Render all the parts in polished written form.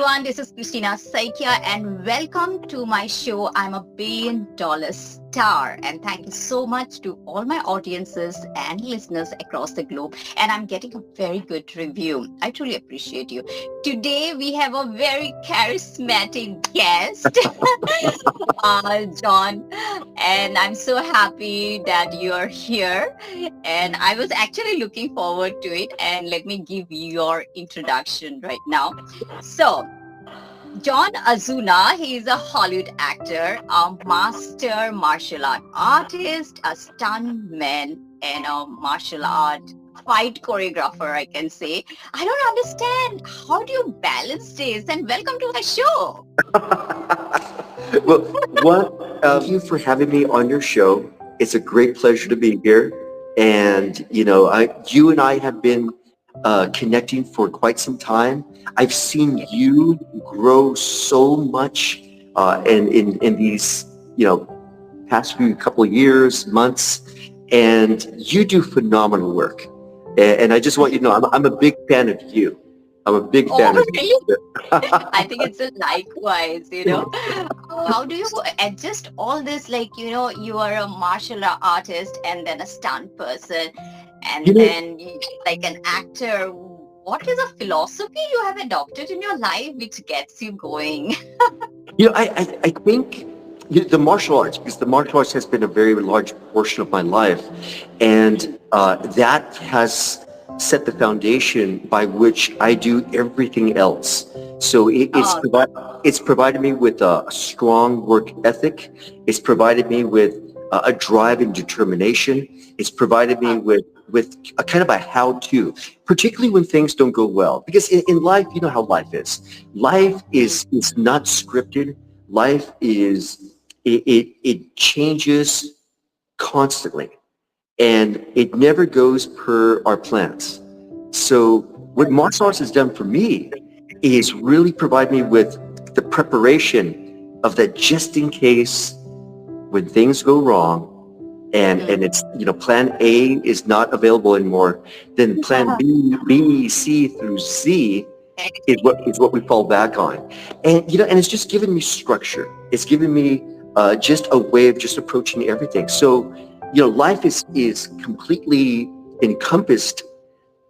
everyone, this is Kristna Saikia and welcome to my show. I'm a $1 billion star and thank you so much to all my audiences and listeners across the globe, and I'm getting a very good review. I truly appreciate you. Today we have a very charismatic guest, John, and I'm so happy that you're here, and I was actually looking forward to it, and let me give you your introduction right now. So, John Ozuna, he is a Hollywood actor, a master martial art artist, a stuntman, and a martial art fight choreographer, I can say. I don't understand. How do you balance this? And welcome to my show. Well, one, thank you for having me on your show. It's a great pleasure to be here. And, you and I have been connecting for quite some time. I've seen you grow so much in these, past few couple of years, months, and you do phenomenal work. And I just want you to know, I'm a big fan of you. I'm a big fan Oh, of really? you. I think it's a likewise. How do you adjust all this? You are a martial artist and then a stunt person You and know, then like an actor. What is a philosophy you have adopted in your life which gets you going? I think the martial arts, because the martial arts has been a very large portion of my life, and that has set the foundation by which I do everything else. So Oh, it's provided me with a strong work ethic. It's provided me with a drive and determination. It's provided me uh, with a kind of a how-to, particularly when things don't go well. Because in life, you know how life is. Life mm, is not scripted. Life it changes constantly, and it never goes per our plans. So what martial arts has done for me is really provide me with the preparation of that just in case when things go wrong, and mm. it's plan A is not available anymore, then plan B, C through Z is what we fall back on. And and it's just given me structure. It's given me just a way of just approaching everything. So life is completely encompassed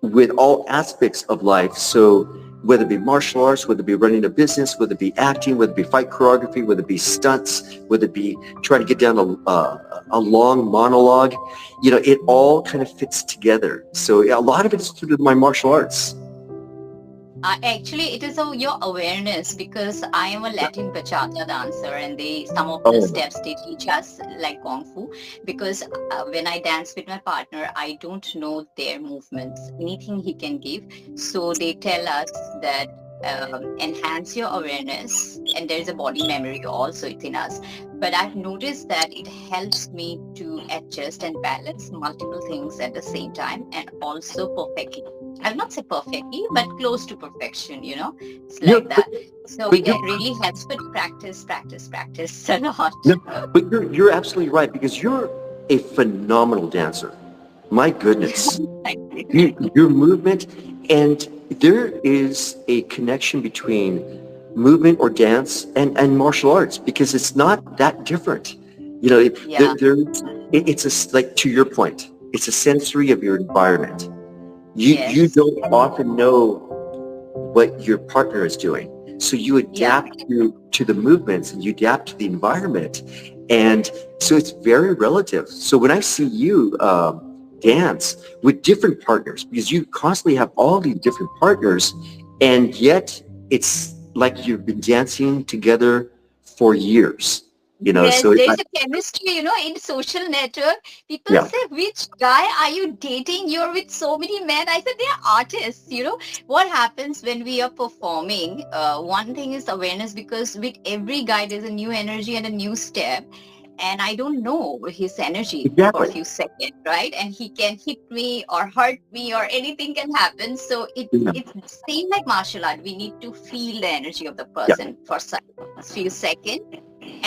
with all aspects of life. So whether it be martial arts, whether it be running a business, whether it be acting, whether it be fight choreography, whether it be stunts, whether it be trying to get down a long monologue, it all kind of fits together. So yeah, a lot of it is through my martial arts. Actually, it is your awareness because I am a Latin bachata dancer, and some of the Oh, steps they teach us like kung fu. Because when I dance with my partner, I don't know their movements, anything he can give. So they tell us that enhance your awareness, and there is a body memory also it's in us. But I've noticed that it helps me to adjust and balance multiple things at the same time, and also perfectly. I'll not say perfectly, but close to perfection. It's you're, like but, that. So but it you're really helps, but practice a lot. No, but you're absolutely right because you're a phenomenal dancer. My goodness, Thank you. your movement, and there is a connection between movement or dance and martial arts because it's not that different. Yeah. It's like to your point, it's a sensory of your environment. You Yes. don't often know what your partner is doing. So you Yeah. adapt to the movements and you adapt to the environment. And so it's very relative. So when I see you dance with different partners, because you constantly have all these different partners, and yet it's like you've been dancing together for years. Yes, So there's a chemistry, in social network. People yeah. say, which guy are you dating? You're with so many men. I said, they're artists. What happens when we are performing? One thing is awareness because with every guy, there's a new energy and a new step. And I don't know his energy for a Exactly. few seconds, right? And he can hit me or hurt me or anything can happen. So Yeah. it's same like martial art. We need to feel the energy of the Yeah. person for some few seconds,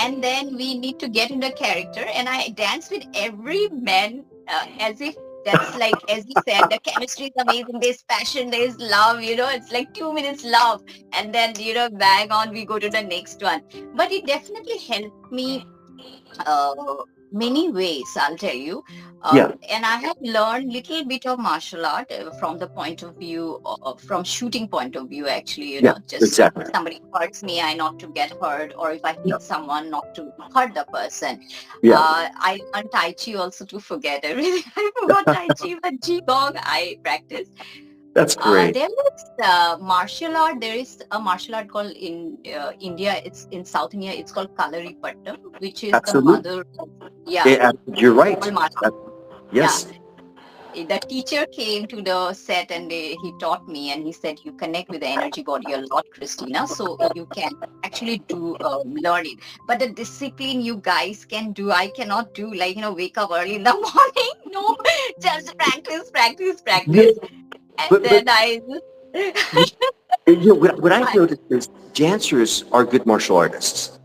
and then we need to get into character, and I dance with every man as if That's like, as you said, the chemistry is amazing. There's passion, there's love, it's like 2 minutes love. And then, bang on, we go to the next one. But it definitely helped me uh, many ways, I'll tell you. Yeah, And I have learned little bit of martial art from the point of view, from shooting point of view, actually, yeah, just exactly. if somebody hurts me, I not to get hurt, or if I Yeah, hit someone, not to hurt the person. yeah, I learned Tai Chi also to forget everything. I forgot Tai Chi, but Qigong I practice. that's great. There is martial art. There is a martial art called in India. It's in South India. It's called Kalari Pattam, which is the Absolutely. mother of, yeah, You're all right. martial. Yeah, Yes. the teacher came to the set and he taught me, and he said you connect with the energy body a lot, Christina, so you can actually do learn it. But the discipline you guys can do, I cannot do. Like, wake up early in the morning. No, just practice, practice, Yeah, practice, and but then I. what I've noticed is dancers are good martial artists.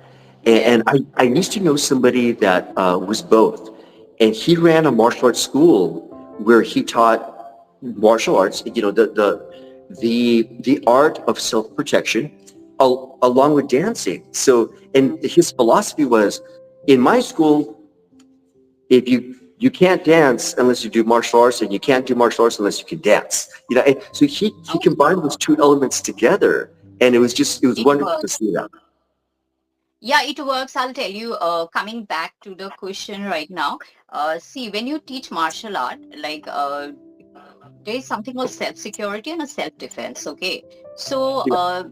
Yes. And I used to know somebody that was both. And he ran a martial arts school where he taught martial arts, the art of self-protection along with dancing. So, and his philosophy was, in my school, if you can't dance unless you do martial arts, and you can't do martial arts unless you can dance. And so he Oh, combined those two elements together, and it was it wonderful to works. see that. Yeah, it works. I'll tell you, coming back to the question right now, see, when you teach martial art, like there is something called self-security and a self-defense, okay? So Yeah,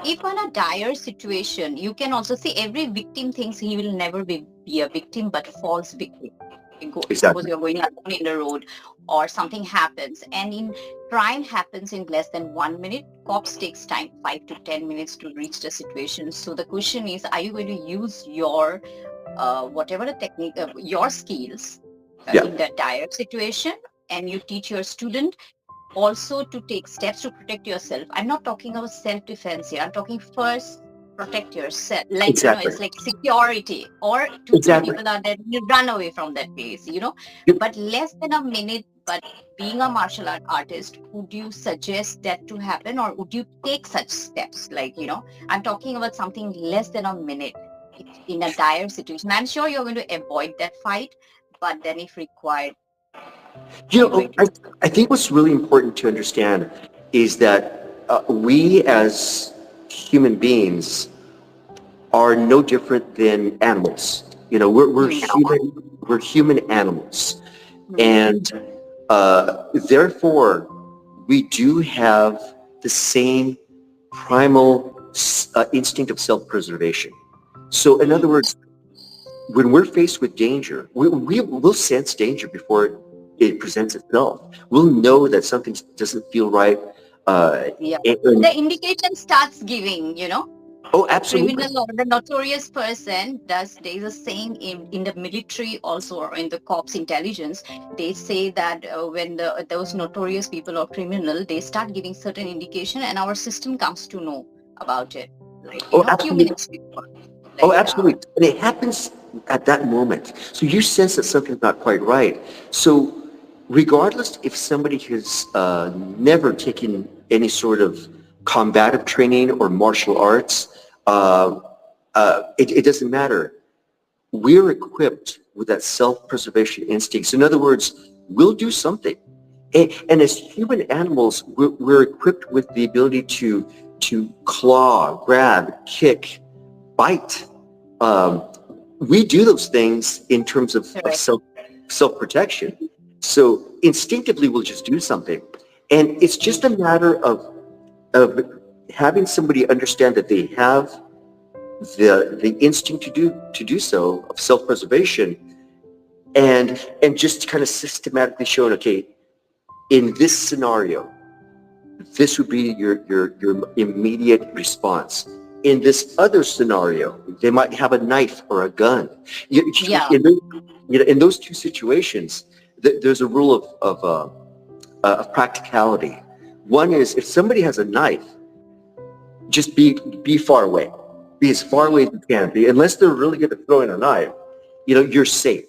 if on a dire situation, you can also see every victim thinks he will never be a victim, but false victim. Suppose exactly. you're going alone in the road or something happens, and in crime happens in less than 1 minute. Cops takes time 5 to 10 minutes to reach the situation. So the question is, are you going to use your whatever the technique, your skills Yeah. in that dire situation, and you teach your student also to take steps to protect yourself. I'm not talking about self-defense here. I'm talking first protect yourself. Like, Exactly. it's like security, or two, three Exactly. people are dead, you run away from that place. Yep. But less than a minute, but being a martial art artist, would you suggest that to happen, or would you take such steps? Like, I'm talking about something less than a minute in a dire situation. I'm sure you're going to avoid that fight, but then if required, are you going to? I think what's really important to understand is that we as human beings are no different than animals. Hmm. We're human animals. Hmm. And therefore, we do have the same primal instinct of self-preservation. So in other Hmm. words, when we're faced with danger, we'll sense danger before it presents itself. We'll know that something doesn't feel right. Uh, Yeah. and, The indication starts giving. oh, A absolutely. criminal or the notorious person does, there is a saying in the military also, or in the cops intelligence, they say that when those notorious people or criminal, they start giving certain indication, and our system comes to know about it. Like, Oh, few absolutely. minutes before. Oh, Like, absolutely. And it happens at that moment. So you sense that something's not quite right. So regardless if somebody has never taken any sort of combative training or martial arts, uh, it doesn't matter. We're equipped with that self-preservation instinct. So in other words, we'll do something. And as human animals, we're equipped with the ability to claw, grab, kick, bite. Um, we do those things in terms of correct. self-protection. So instinctively, we'll just do something. And it's just a matter of having somebody understand that they have the instinct to do so of self-preservation, and just kind of systematically showing, okay, in this scenario, this would be your immediate response. In this other scenario, they might have a knife or a gun. Yeah. In those two situations, there's a rule of practicality. One is, if somebody has a knife, just be far away. Be as far away as you can be, unless they're really good at throwing a knife. You're safe.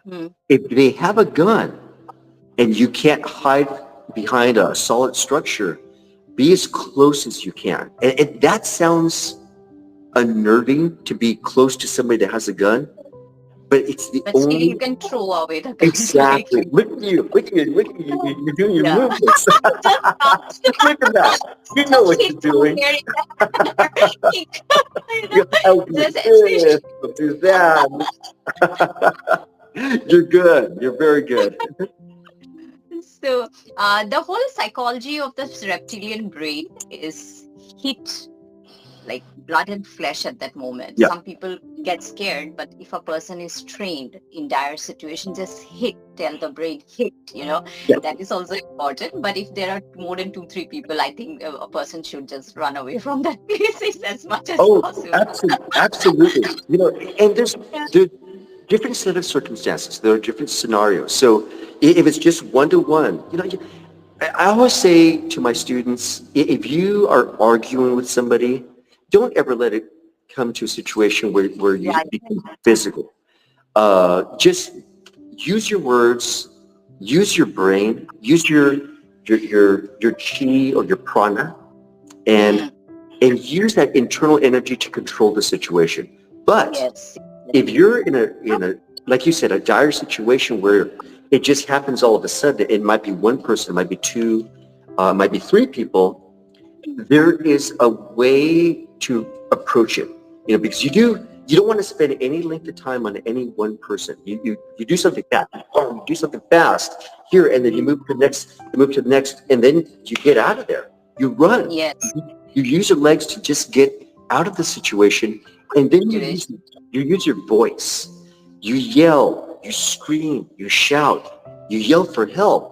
Hmm. If they have a gun, and you can't hide behind a solid structure, be as close as you can. And that sounds unnerving, to be close to somebody that has a gun, but it's the But still, you only. can throw away the gun, right? Exactly. Look at you. Look at you. Look at you. You're doing your Yeah. movements. Just stop. Look at that. You know Just what hit you're doing. somewhere in there. You know, I'll do just this. especially. I'll do that. You're good. You're very good. So, the whole psychology of the reptilian brain is hit like blood and flesh at that moment. Yeah. Some people get scared, but if a person is trained in dire situations, just hit, tell the brain hit, Yeah. that is also important. But if there are more than 2, 3 people, I think a person should just run away from that place as much as Oh, possible. absolutely. Absolutely. And Yeah. there's different set of circumstances. There are different scenarios. So if it's just one-to-one, I always say to my students, if you are arguing with somebody, don't ever let it come to a situation where you Yeah. become physical. Just use your words, use your brain, use your chi or your prana, and Mm, and use that internal energy to control the situation. But yes. if you're in a like you said, a dire situation where it just happens all of a sudden, it might be one person, it might be two, it might be three people. There is a way to approach it, because you don't want to spend any length of time on any one person. You do something fast, you do something fast here, and then you move to the next, and then you get out of there. You run. Yes. You use your legs to just get out of the situation, and then Situation. you use your voice. You yell, you scream, you shout, you yell for help.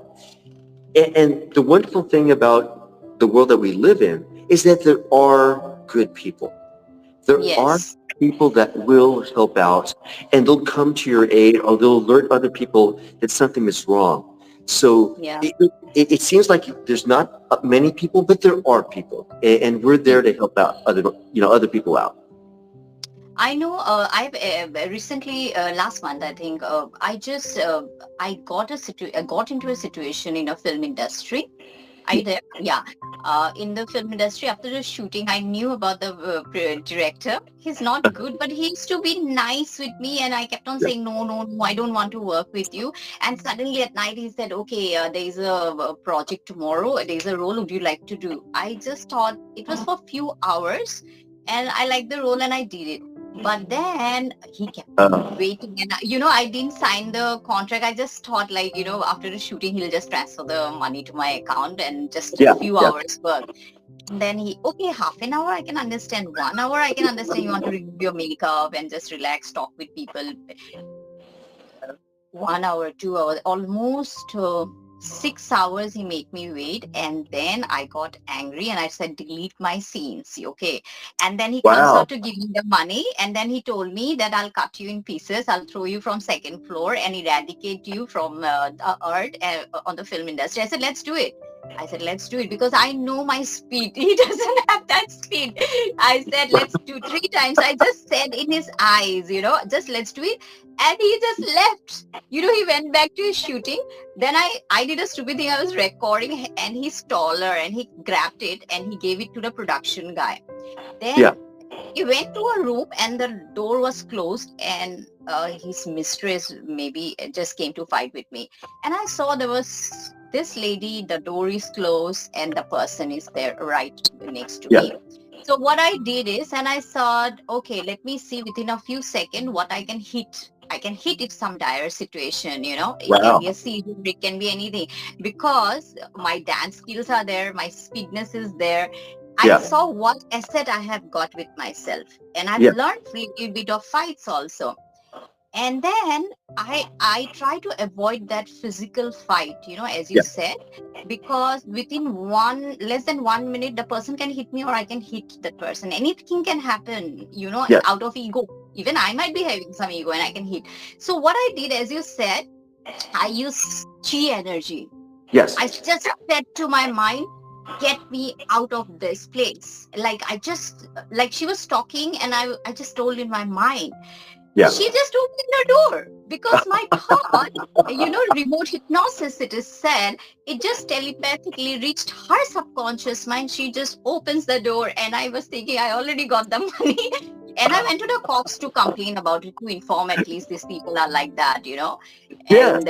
And the wonderful thing about the world that we live in is that there are good people. There are Yes. people that will help out, and they'll come to your aid, or they'll alert other people that something is wrong. So Yeah. it seems like there's not many people, but there are people, and we're there to help out other people out. I know. I've recently, last month, I think, I got into a situation in a film industry. Are you there? Yeah. In the film industry, after the shooting, I knew about the director. He's not good, but he used to be nice with me, and I kept on Yeah. saying, no, no, no, I don't want to work with you. And suddenly at night, he said, okay, there is a project tomorrow. There is a role. Would you like to do? I just thought it was for a few hours, and I liked the role, and I did it. But then he kept Uh, waiting, and I didn't sign the contract. I just thought, like, after the shooting he'll just transfer the money to my account and just a yeah, few yeah, hours work. And then okay, half an hour I can understand, 1 hour I can understand, you want to remove your makeup and just relax, talk with people. 1 hour, 2 hours, almost 6 hours he made me wait. And then I got angry and I said, delete my scenes, okay? And then he comes wow, out to give me the money, and then he told me that I'll cut you in pieces, I'll throw you from second floor and eradicate you from the earth on the film industry. I said, let's do it. I said, let's do it, because I know my speed. He doesn't have that speed. I said, let's do 3 times. I just said in his eyes, just let's do it. And he just left. He went back to his shooting. Then I did a stupid thing. I was recording, and he's taller, and he grabbed it and he gave it to the production guy. Then yeah, he went to a room and the door was closed, and his mistress maybe just came to fight with me. And I saw there was this lady, the door is closed and the person is there right next to yeah, me. So what I did is, and I thought, okay, let me see within a few seconds what I can hit. I can hit it some dire situation, It can be a wow, seizure, it can be anything. Because my dance skills are there, my speedness is there. I yeah, saw what asset I have got with myself. And I've yeah, learned a little bit of fights also. And then I try to avoid that physical fight, as you yeah, said, because within less than 1 minute, the person can hit me or I can hit that person. Anything can happen, yeah, out of ego. Even I might be having some ego and I can hit. So what I did, as you said, I used chi energy. yes, I just said to my mind, get me out of this place. Like she was talking, and I just told in my mind, Yeah. She just opened the door because my thought, remote hypnosis, it is said, it just telepathically reached her subconscious mind. She just opens the door, and I was thinking, I already got the money. And I went to the cops to complain about it, to inform at least these people are like that. Yeah. And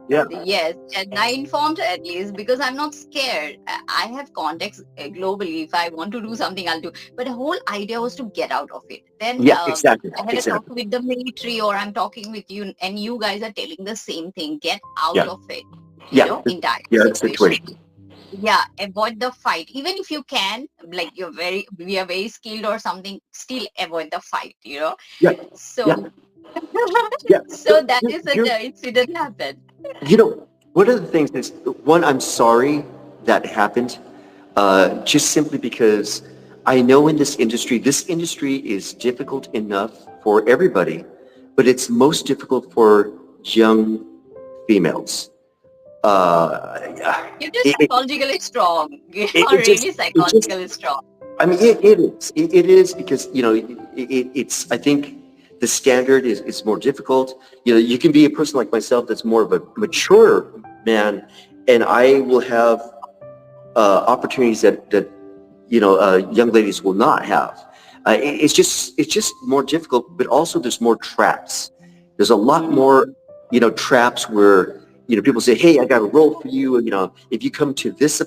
Yeah. yes, and I informed her at least because I'm not scared. I have contacts globally. If I want to do something, I'll do. But the whole idea was to get out of it. Then Yeah. Exactly. I had a talk Exactly. with the military, or I'm talking with you, and you guys are telling the same thing. Get out Yeah. of it, Yeah. entire Yeah. situation. Situation. Yeah, avoid the fight. Even if you can, like we are very skilled or something, still avoid the fight. Yeah. So, Yeah. Yeah. so that is You're, the incident happened. one of the things is, one, I'm sorry that happened, just simply because I know in this industry is difficult enough for everybody, but it's most difficult for young females. You're just It, it, psychologically strong. You it, are it just, really it just, psychologically strong. I mean, it is. It is because, it's, I think the standard is more difficult. You can be a person like myself that's more of a mature man, and I will have opportunities that young ladies will not have. It's just more difficult, but also there's more traps. There's a lot Mm. more, traps where, people say, hey, I got a role for you. If you come to this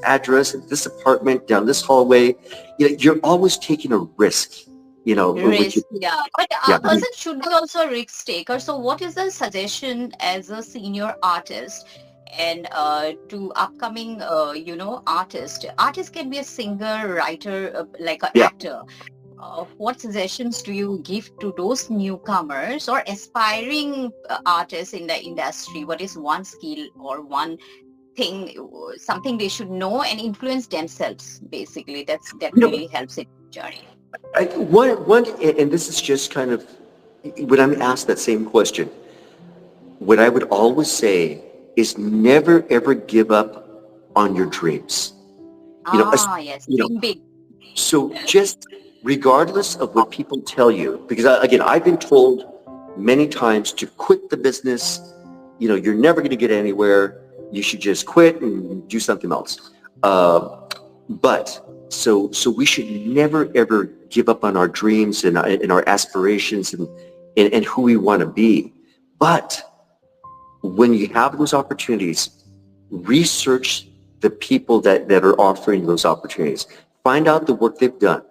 address and this apartment down this hallway, you're always taking a risk, which is, Risk, yeah. But yeah. a person should be also a risk taker. So what is the suggestion as a senior artist and to upcoming, artist? Artist can be a singer, writer, like an Yeah. actor. What suggestions do you give to those newcomers or aspiring artists in the industry? What is one skill or one thing, something they should know and influence themselves? Basically, that You know, really helps in journey. and this is just kind of, when I'm asked that same question, what I would always say is never ever give up on your dreams. You know, as- Ah, yes, you know, dream big. so just regardless of what people tell you, because again, I've been told many times to quit the business. You're never going to get anywhere. You should just quit and do something else. But so we should never ever give up on our dreams and our aspirations and who we want to be. But when you have those opportunities, research the people that are offering those opportunities. Find out the work they've done.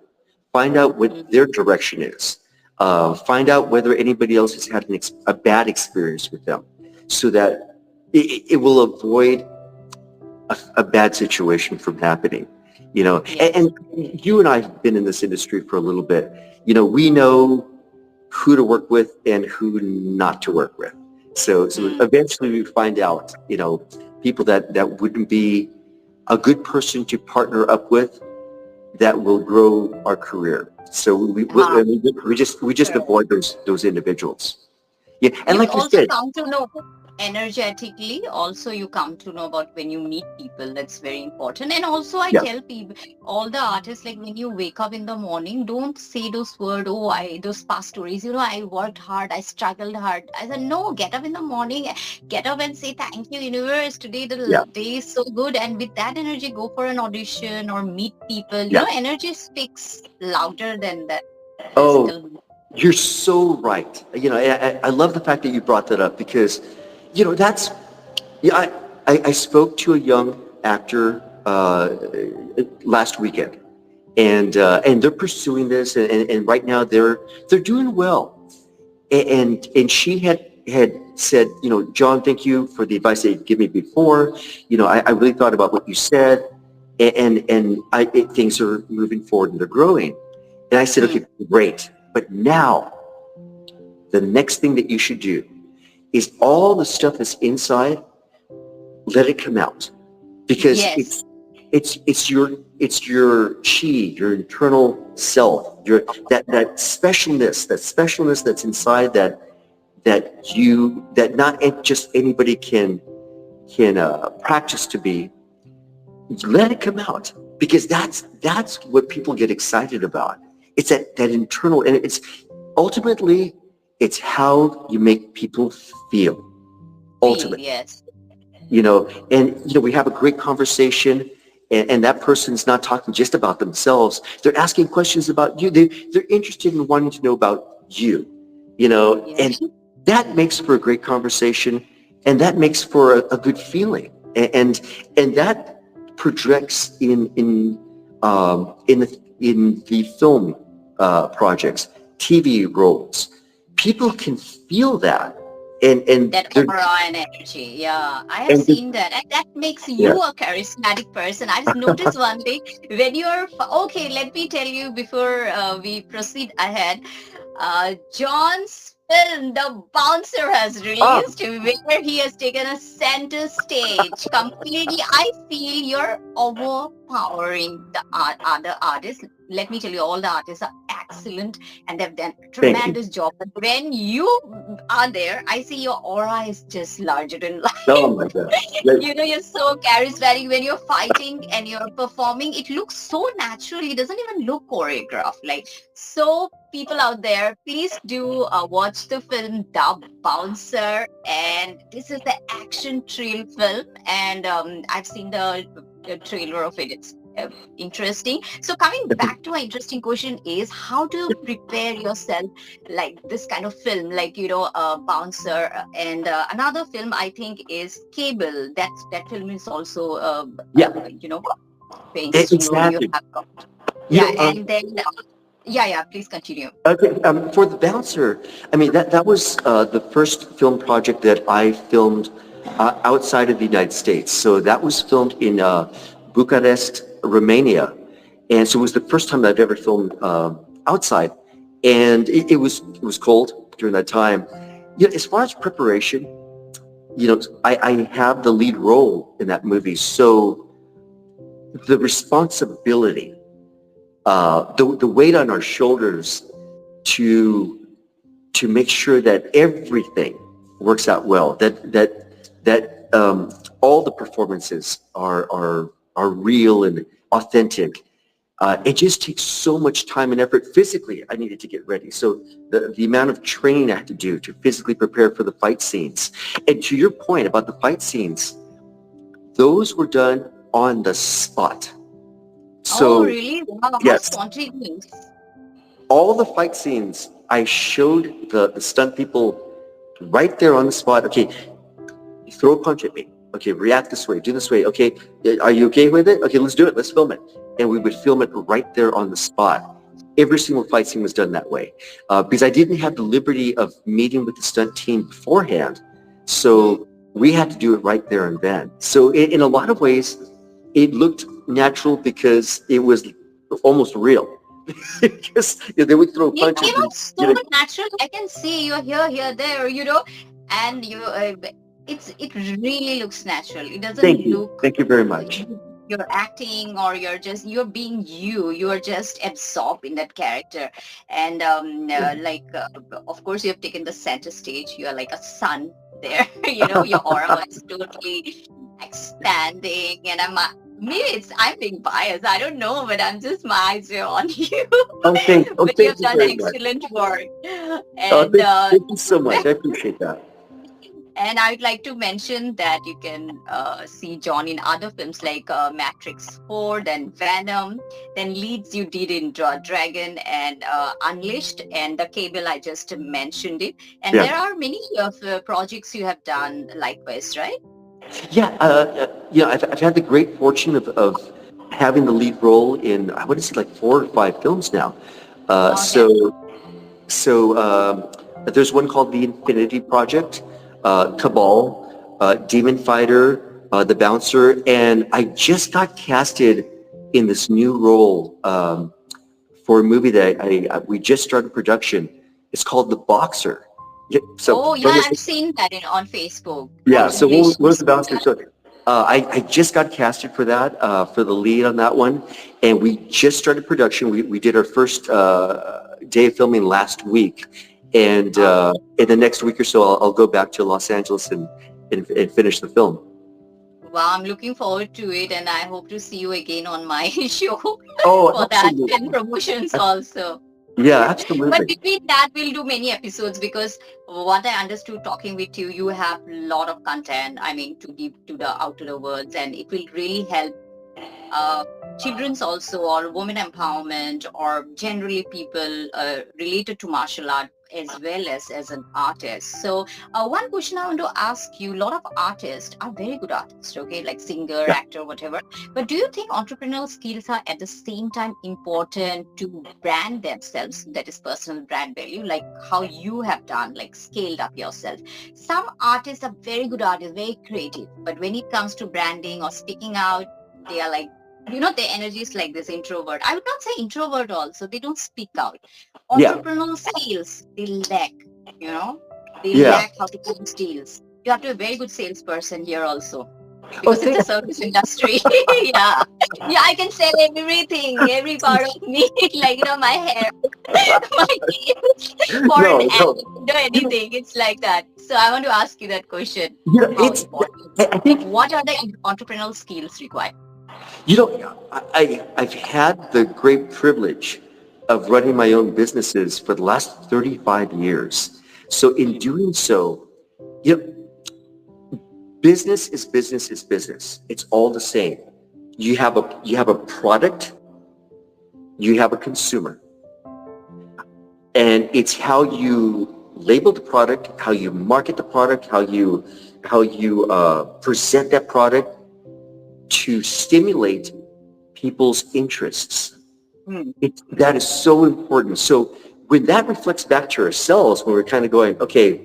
Find out what their direction is. Find out whether anybody else has had a bad experience with them, so that it will avoid a bad situation from happening. Yes. And you and I have been in this industry for a little bit. We know who to work with and who not to work with. So Mm. eventually we find out, people that wouldn't be a good person to partner up with, that will grow our career. So Ah, we just correct. avoid those individuals. Yeah, and You like you also said, come to know energetically. Also, you come to know about when you meet people. That's very important. And also, I yeah, tell people, all the artists, like when you wake up in the morning, don't say those words. Oh, those past stories. I worked hard. I struggled hard. I said, no. Get up in the morning. Get up and say thank you, universe. Today yeah, the day is so good. And with that energy, go for an audition or meet people. yeah. Energy speaks louder than that Oh, physical. you're so right. I love the fact that you brought that up because, that's, yeah, I spoke to a young actor last weekend, and they're pursuing this, and right now they're doing well. And she had said, John, thank you for the advice that you gave me before. I really thought about what you said, and things are moving forward and they're growing. And I said, Mm. okay, great. But now the next thing that you should do is all the stuff that's inside, let it come out, because Yes. it's your chi, your internal self, your that specialness that's inside, that not just anybody can practice to be. Let it come out, because that's what people get excited about. It's that internal, and it's ultimately It's how you make people feel, Feel, ultimately. yes. And we have a great conversation, and that person's not talking just about themselves. They're asking questions about you. They're interested in wanting to know about Yeah. and that makes for a great conversation, and that makes for a good feeling, and that projects in the film projects, TV roles. People can feel that, and That they're aura and energy. Yeah, I have and seen that. And that makes yeah. you a charismatic person. I've noticed one thing when you're, okay, let me tell you before we proceed ahead. John's film, The Bouncer, has Ah, released where he has taken a center stage. Completely, I feel you're overpowering the other artists. Let me tell you, all the artists are excellent and they've done a thank you. tremendous job. But when you are there, I see your aura is just larger than life. Oh my God. Like, You're so charismatic when you're fighting and you're performing. It looks so natural. It doesn't even look choreographed. Like, so people out there, please do watch the film The Bouncer. And this is the action thrill film. And I've seen the trailer of it. It's interesting. So coming back to an interesting question is, how do you prepare yourself like this kind of film, like Bouncer, and another film I think is Cable. That film is also yeah, based. You exactly. have got, You yeah, know, and then yeah. Please continue. okay, for The Bouncer, I mean, that was the first film project that I filmed outside of the United States. So that was filmed in Bucharest, Romania. And so it was the first time that I've ever filmed outside. And it was cold during that time. As far as preparation, I have the lead role in that movie. So the responsibility, the weight on our shoulders to make sure that everything works out well, that all the performances are real and authentic. It just takes so much time and effort. Physically, I needed to get ready. So the amount of training I had to do to physically prepare for the fight scenes. And to your point about the fight scenes, those were done on the spot. Oh, So really? Wow, how yes, spontaneous. all the fight scenes, I showed the stunt people right there on the spot. Okay, throw a punch at me. Okay, react this way, do this way. Okay, are you okay with it? Okay, let's do it. Let's film it. And we would film it right there on the spot. Every single fight scene was done that way because I didn't have the liberty of meeting with the stunt team beforehand. Hmm. So we had to do it right there and then. So in a lot of ways, it looked natural because it was almost real. Because they would throw It punches came and out so natural. I can see you're here, there, and it really looks natural. It doesn't thank you. look Thank you very much. you're acting or you're being you. You're just absorbed in that character. And of course, you have taken the center stage. You're like a sun there. Your aura is totally expanding. And maybe I'm being biased. I don't know, but I'm just my eyes are on you. Oh, But you thank have you done very much. excellent work. Oh, And thank you so much. I appreciate that. and I'd like to mention that you can see John in other films like Matrix 4, then Venom, then leads you did in Dragon and Unleashed, and the Cable I just mentioned it. And Yeah. there are many of projects you have done likewise, right? Yeah. I've had the great fortune of having the lead role in, I want to say like 4 or 5 films now. Uh, Oh, that's so, so there's one called The Infinity Project, Cabal, Demon Fighter, The Bouncer, and I just got casted in this new role for a movie that we just started production. It's called The Boxer. Yeah, so oh yeah, I've seen that on Facebook. yeah, so what Congratulations was the for bouncer? that. So I just got casted for that, for the lead on that one, and we just started production. We did our first day of filming last week, and Oh, in the next week or so, I'll go back to Los Angeles and finish the film. wow, I'm looking forward to it, and I hope to see you again on my show Oh, for that and absolutely. promotions also. Yeah, But absolutely. between that, we'll do many episodes because what I understood talking with you, you have a lot of content. I mean, to give to the out to the world, and it will really help uh, children's also, or women empowerment, or generally people related to martial art as well as an artist. So one question I want to ask you, a lot of artists are very good artists, okay, like singer, Yeah. actor, whatever. But do you think entrepreneurial skills are at the same time important to brand themselves, that is personal brand value, like how you have done, like scaled up yourself? Some artists are very good artists, very creative, but when it comes to branding or speaking out, they are like, their energy is like this introvert. I would not say introvert also. They don't speak out. Yeah. Entrepreneurial skills, they lack, you know, they Yeah. lack how to close deals. You have to be a very good salesperson here also Oh, because it's a service industry. Yeah. Yeah, I can sell everything, every part of me, like, my hair, my kids, for an no, ad, no. You know, anything. It's like that. So I want to ask you that question. How it's. important? I think What are the entrepreneurial skills required? I've had the great privilege of running my own businesses for the last 35 years. So in Hmm. doing so, you know, business is business is business. It's all the same. You have a product, you have a consumer, and it's how you label the product, how you market the product, how you present that product to stimulate people's interests. Hmm. That is so important. So when that reflects back to ourselves, when we're kind of going, okay,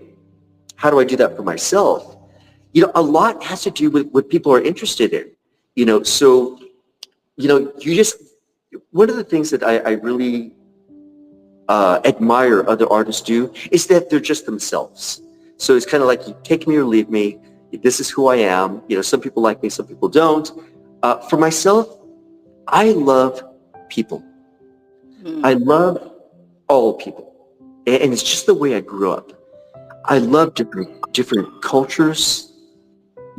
how do I do that for myself? A lot has to do with what people are interested in. So you just one of the things that I really admire other artists do is that they're just themselves. So it's kind of like you take me or leave me. This is who I am. Some people like me, some people don't. For myself, I love people. I Hmm. love all people. And it's just the way I grew up. I love different cultures,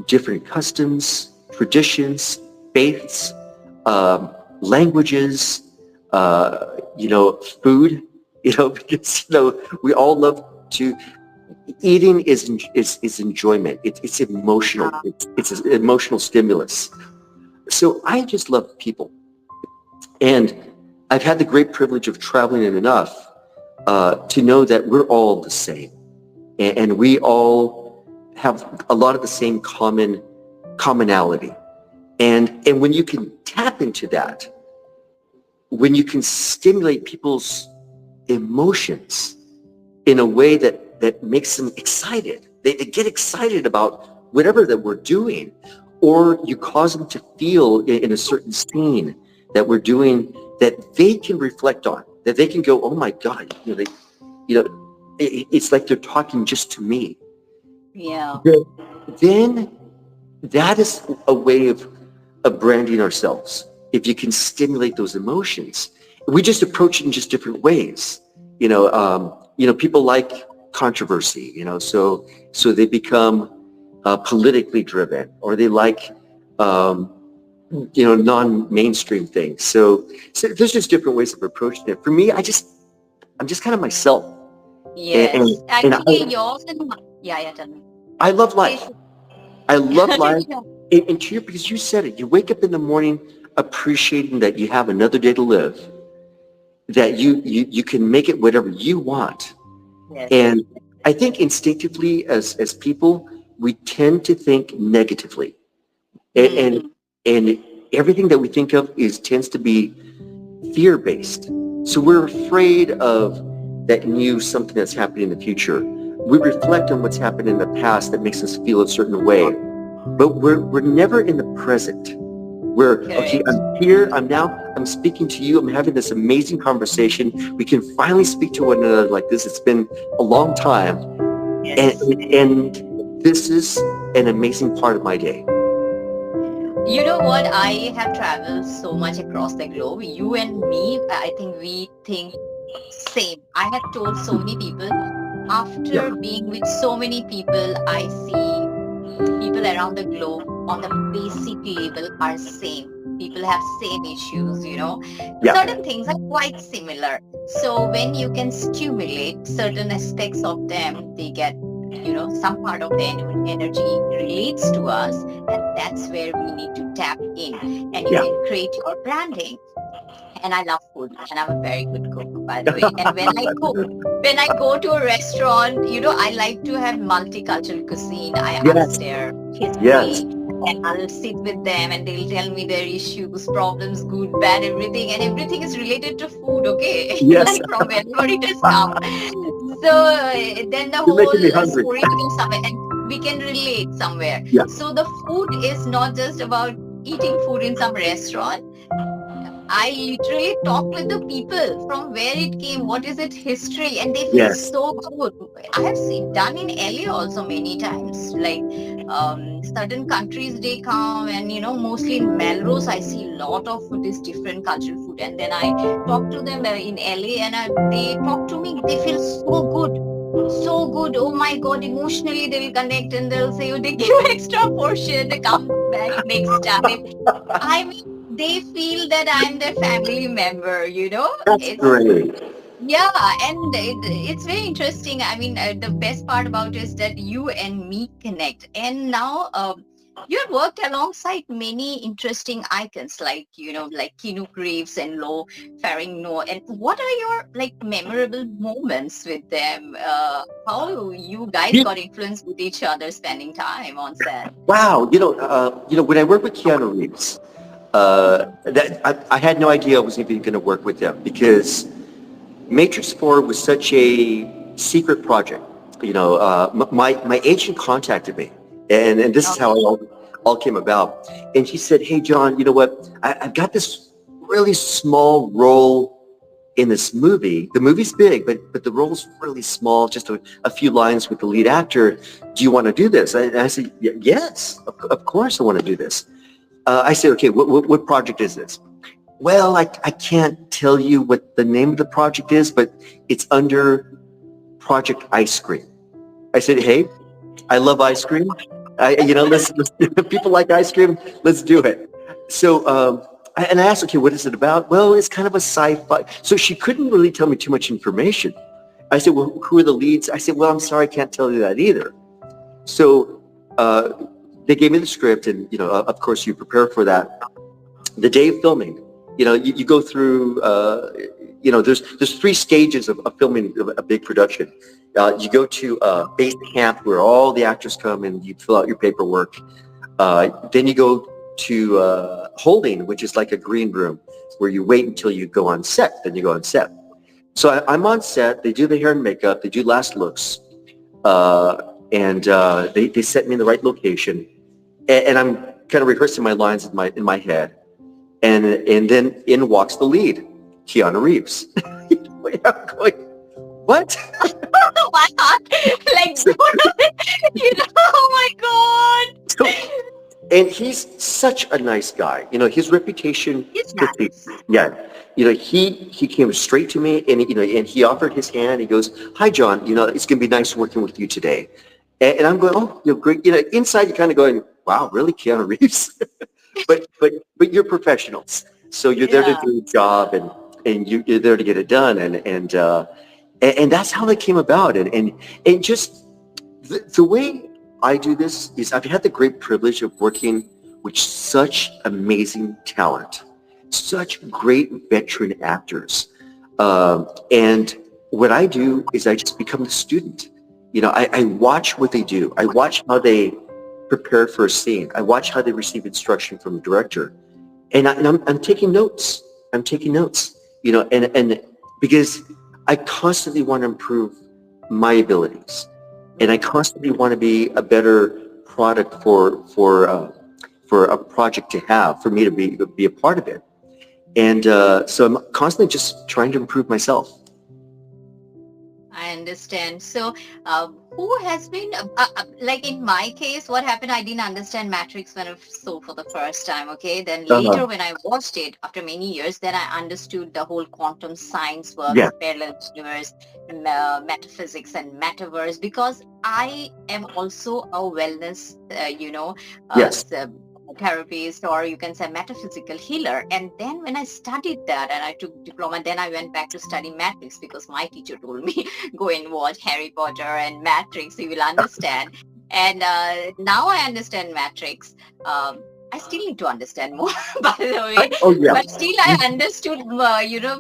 different customs, traditions, faiths, languages, food, because, we all love to, eating is enjoyment. It's emotional. Yeah. It's an emotional stimulus. So I just love people. And I've had the great privilege of traveling in enough to know that we're all the same. And we all have a lot of the same commonality. And when you can tap into that, when you can stimulate people's emotions in a way that makes them excited, they get excited about whatever that we're doing, or you cause them to feel in a certain scene that we're doing that they can reflect on, that they can go, oh my God, you know, it's like they're talking just to me. Yeah. Then that is a way of branding ourselves. If you can stimulate those emotions, we just approach it in just different ways. People like controversy. So they become politically driven, or they like non-mainstream things. So there's just different ways of approaching it. For me, I'm just kind of myself, and and, Yes. and Actually, yours and yeah, yeah, tell me. I love Please. life. I love life. Sure. And to you, because you said it, you wake up in the morning appreciating that you have another day to live, that you can make it whatever you want. Yes. And I think instinctively as people, we tend to think negatively. And, and, Hmm. and everything that we think of tends to be fear-based. So we're afraid of that new something that's happening in the future. We reflect on what's happened in the past that makes us feel a certain way. But we're never in the present. We're, okay, Correct. I'm here, I'm speaking to you, I'm having this amazing conversation. We can finally speak to one another like this. It's been a long time. And, Yes. and this is an amazing part of my day. You know what? I have traveled so much across the globe. You and me, I think we think same. I have told so many people, Yeah, after being with so many people, I see people around the globe on the basic level are same. People have same issues. yeah, Certain things are quite similar. So when you can stimulate certain aspects of them, they get, some part of the energy relates to us, and that's where we need to tap in, and you Yeah. can create your branding. And I love food, and I'm a very good cook, by the way. And when I cook, when I go to a restaurant, I like to have multicultural cuisine. I ask Yes. their Yes. history, and I'll sit with them, and they'll tell me their issues, problems, good, bad, everything, and everything is related to food. Okay, Yes. like from wherever it has come. So then the You're whole making me hungry. story becomes somewhere, and we can relate somewhere. Yeah. So the food is not just about eating food in some restaurant. I literally talk with the people from where it came, what is its history, and they feel Yes. so good. I have seen done in LA also many times. Like certain countries they come, and mostly in Melrose I see a lot of food is different cultural food, and then I talk to them in LA, and they talk to me. They feel so good. So good. Oh my God, emotionally they'll connect, and they'll say, oh, they give extra portion, they come back next time. I mean, they feel that I'm their family member. That's It's, great. yeah, and it's very interesting. I mean, the best part about it is that you and me connect. And now you have worked alongside many interesting icons like Keanu Reeves and Lo Ferrigno. And what are your like memorable moments with them? How you guys You- got influenced with each other spending time on set? Wow. When I worked with Keanu Reeves, that I had no idea I was even going to work with them because Matrix 4 was such a secret project. My agent contacted me, and this is how it all came about. And she said, "Hey, John, you know what? I've got this really small role in this movie. The movie's big, but the role's really small, just a few lines with the lead actor. Do you want to do this?" And I said, "Yes, of course I want to do this." I said, "Okay, what project is this?" Well, I can't tell you what the name of the project is, but it's under Project Ice Cream. I said, "Hey, I love ice cream. Let's people like ice cream. Let's do it." So, and I asked, "Okay, what is it about?" Well, it's kind of a sci-fi. So she couldn't really tell me too much information. I said, "Well, who are the leads?" I said, "Well, I'm sorry, I can't tell you that either." So they gave me the script, and of course, you prepare for that. The day of filming, you go through, there's three stages of filming a big production. You go to base camp where all the actors come and you fill out your paperwork. Then you go to holding, which is like a green room where you wait until you go on set. Then you go on set. So I'm on set. They do the hair and makeup. They do last looks. And they set me in the right location. And I'm kind of rehearsing my lines in my head. And then in walks the lead, Keanu Reeves. I'm going, what? My heart, like, So, oh my so, God. and he's such a nice guy. His reputation It's precedes. nice. Yeah. He came straight to me and and he offered his hand. He goes, "Hi, John. It's gonna be nice working with you today." And I'm going, "Oh, great." Inside you're kind of going, "Wow, really, Keanu Reeves?" but you're professionals, so you're there to Yeah. do a job, and you're there to get it done, and that's how it came about, and just the way I do this is I've had the great privilege of working with such amazing talent, such great veteran actors, and what I do is I just become the student. I watch what they do. I watch how they prepare for a scene. I watch how they receive instruction from the director, and I'm taking notes. I'm taking notes. And because I constantly want to improve my abilities, and I constantly want to be a better product for a project to have, for me to be a part of it. And so I'm constantly just trying to improve myself. I understand. So, who has been like in my case? What happened? I didn't understand Matrix when I saw for the first time. Okay, then Uh-huh. later when I watched it after many years, then I understood the whole quantum science Yeah. works, parallel universe, metaphysics, and metaverse. Because I am also a wellness, Yes. therapist, or you can say metaphysical healer. And then when I studied that and I took diploma, then I went back to study Matrix because my teacher told me, go and watch Harry Potter and Matrix, you will understand. And now I understand Matrix. I still need to understand more, by the way. Oh yeah. But still, I understood,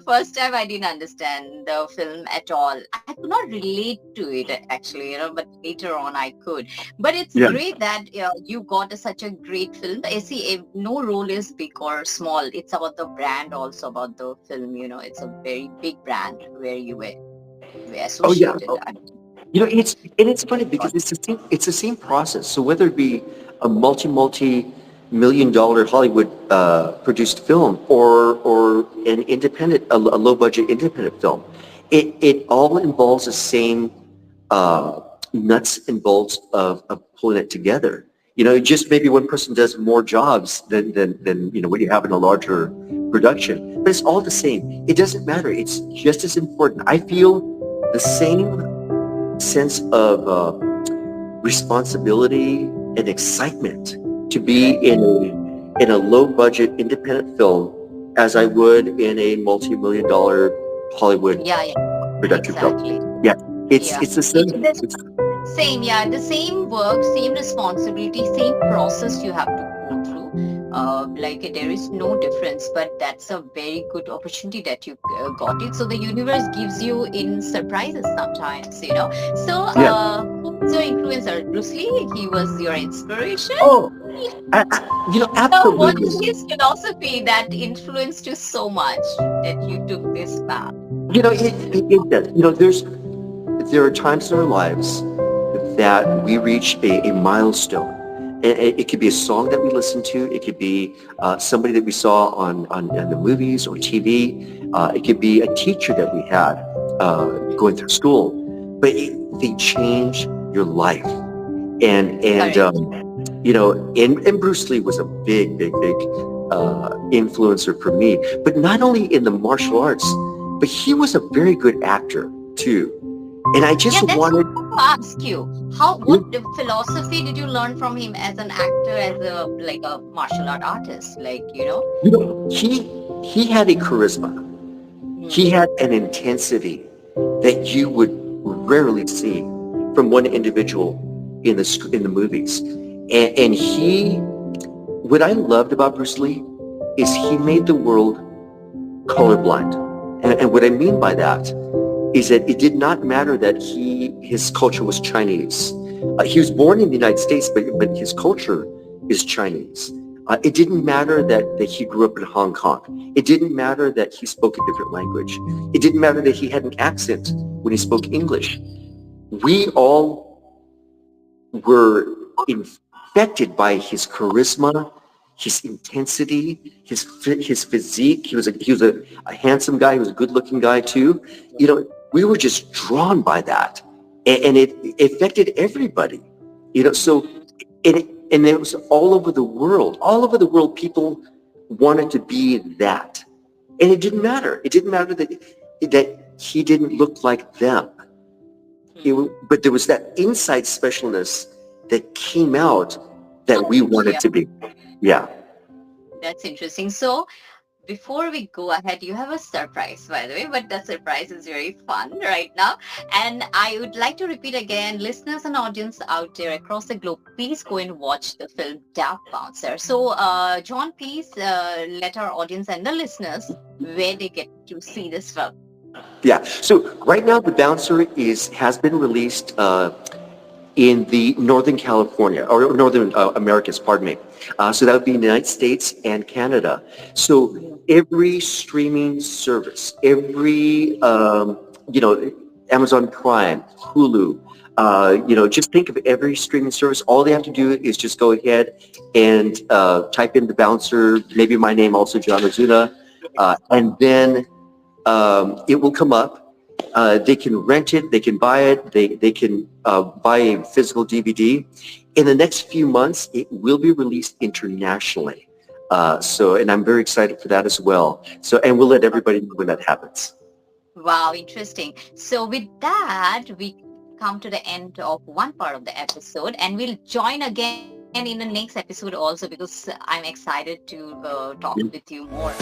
first time I didn't understand the film at all. I could not relate to it, actually, but later on I could. But it's Yeah. great that you got such a great film. I see no role is big or small. It's about the brand, also about the film. It's a very big brand where you were Oh yeah. associated. It's funny because it's the same process. So whether it be a multi-million-dollar Hollywood produced film or an independent, a low budget independent film, it all involves the same uh, nuts and bolts of pulling it together. Just maybe one person does more jobs than when you have in a larger production, but it's all the same. It doesn't matter. It's just as important. I feel the same sense of responsibility and excitement to be in a low budget independent film as I would in a multi-million dollar Hollywood Yeah, yeah, production film. exactly. Yeah, it's Yeah. it's the same. Same, yeah, the same work, same responsibility, same process you have to go through. Like there is no difference, but that's a very good opportunity that you got it. So the universe gives you in surprises sometimes. So, Yeah. who's your influencer? Bruce Lee, he was your inspiration. Oh, So, what absolutely. is his philosophy that influenced you so much that you took this path? It does. There are times in our lives that we reach a milestone. It could be a song that we listen to. It could be somebody that we saw on the movies or TV. It could be a teacher that we had going through school. But they change your life. And Correct. and Bruce Lee was a big, big, big influencer for me. But not only in the martial arts, but he was a very good actor too. And I Yeah, just that's what wanted, I want to ask you. What philosophy did you learn from him as an actor, as a martial art artist? he had a charisma. He Hmm, had an intensity that you would rarely see from one individual in the movies. And what I loved about Bruce Lee is he made the world colorblind. And what I mean by that is that it did not matter that his culture was Chinese. He was born in the United States, but his culture is Chinese. It didn't matter that he grew up in Hong Kong. It didn't matter that he spoke a different language. It didn't matter that he had an accent when he spoke English. We all were infected by his charisma, his intensity, his physique. He was a handsome guy. He was a good-looking guy too. We were just drawn by that, and it affected everybody. So and it was all over the world. All over the world, people wanted to be that, and it didn't matter. It didn't matter that he didn't look like them. hmm. But there was that inside specialness that came out that we wanted Yeah, to be. Yeah. that's interesting. So, before we go ahead, you have a surprise, by the way, but the surprise is very fun right now. And I would like to repeat again, listeners and audience out there across the globe, please go and watch the film Dark Bouncer. So, John, please let our audience and the listeners where they get to see this film. Yeah. So right now, The Bouncer has been released in the Northern California or Northern Americas, pardon me. So that would be the United States and Canada. So every streaming service, every Amazon Prime, Hulu, just think of every streaming service. All they have to do is just go ahead and type in The Bouncer, maybe my name also, John Ozuna, and then it will come up. They can rent it, they can buy it, they can buy a physical DVD. In the next few months, it will be released internationally. And I'm very excited for that as well. And we'll let everybody know when that happens. Wow, interesting. So with that, we come to the end of one part of the episode and we'll join again And in the next episode also, because I'm excited to talk Yeah. with you more.